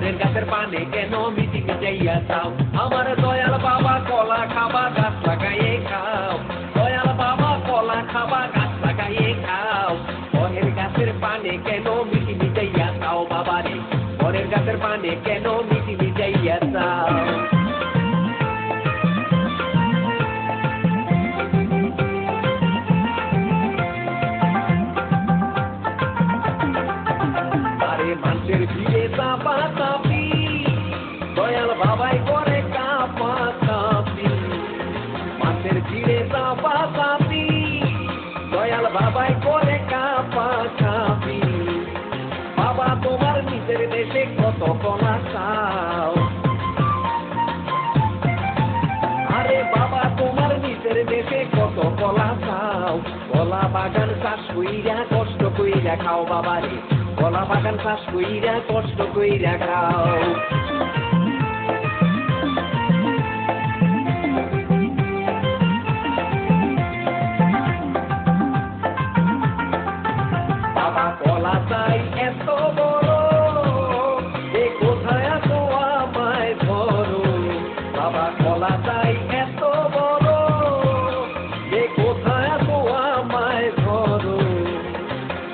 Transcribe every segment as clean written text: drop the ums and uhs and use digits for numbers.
পরের গাছের পানে কেন মিটি মিটাইয়া চাও আমার দয়াল বাবা কলা খাবা গাছ লাগাইয়ে খাও দয়াল বাবা কলা খাবা গাছ লাগাইয়ে খাও পরের গাছের পানে কেন মিটি মিটাইয়া চাও বাবারে পরের গাছের পানে কেন মিটি মিটাইয়া চাও মানুষের ভিড়ে চাপা চাপি দয়াল বাবাই করে কাপা কাপি মানুষের ভিড়ে চাপা চাপি দয়াল বাবাই করে কাপা কাপি বাবা তোমার নিজের দেশে কত কলা চাও আরে বাবা তোমার নিজের দেশে কত কলা চাও কলা বাগান চাষ কইরা কষ্ট কইরা খাও বাবারে কলা বাগান চাষ কইরা কষ্ট কইরা খাও বাবা কলা চাই এত বড় এ কোথায় আছো আমায় ধরো বাবা কলা চাই এত বড় এ কোথায় আছো আমায় ধরো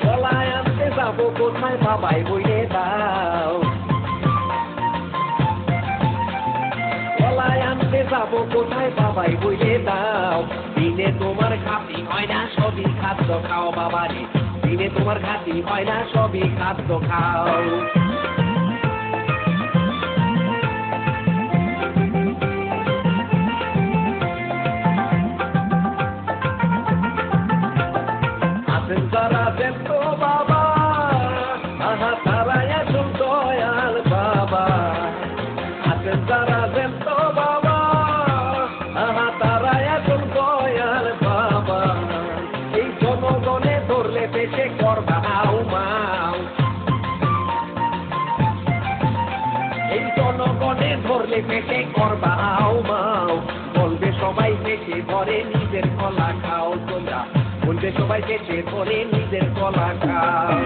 কলায় আনতে যাবো কোথায় বাবাই বইয়ে দাও কলায় আনতে যাবো কোথায় বাবাই বইয়ে দাও দিনে তোমার খাতি হয় না সবই খাদ্য খাও বাবারে দিনে তোমার খাতি হয় না সবই খাদ্য খাও আছেন যারা ব্যস্ত বাবা আহা তারাই আসুন দয়াল বাবা আছেন যারা ব্যস্ত বাবা আহা তারাই আসুন দয়াল বাবা এই জনগণে ধরলে পেশে করবা আউ মাও এই জনগণে ধরলে পেশে করবা আউ মাও বলবে সবাই পেশে ধরে নিজের কলা খাও তোমরা বলবে সবাই পেশে ধরে নিজের কলা খাও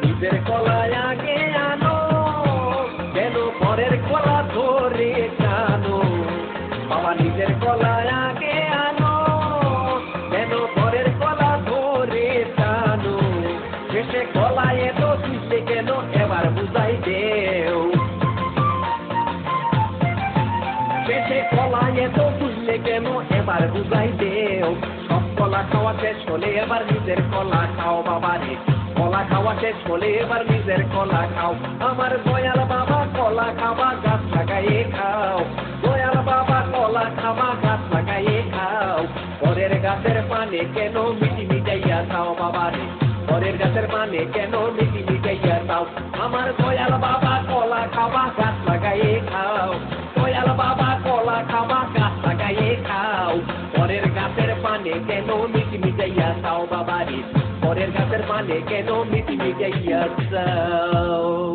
নিজের কলায় আগে আনো কেন পরের কলা ধরে টানো বাবা নিজের কলায় আগে আনো কেন পরের কলা ধরে টানো শেষে কলায় এত তুলতে কেন এবার বুঝাই দেও শেষে কলায় এত তুললে কেন এবার বুঝাই দেও সব কলা খাওয়া শেষ হলে এবার নিজের কলা খাও বাবারে কলা খাওয়া শেষ হলে এবার নিজের কলা খাও আমার দয়াল বাবা কলা খাওয়া গাছ লাগাইয়ে খাও দয়াল বাবা কলা খাওয়া গাছ লাগাইয়ে খাও পরের গাছের পানে কেন মিটি মিটাইয়া খাও বাবারে পরের গাছের পানে কেন মিটি মিটাইয়া খাও আমার দয়াল বাবা কলা খাওয়া গাছ লাগাইয়ে খাও দয়াল বাবা কলা খাওয়া গাছ লাগাইয়ে খাও পরের গাছের পানে কেন মিটি মিটাইয়া খাও বাবারে পরের গাছের পানে কেন মিটি মিটাইয়া চাও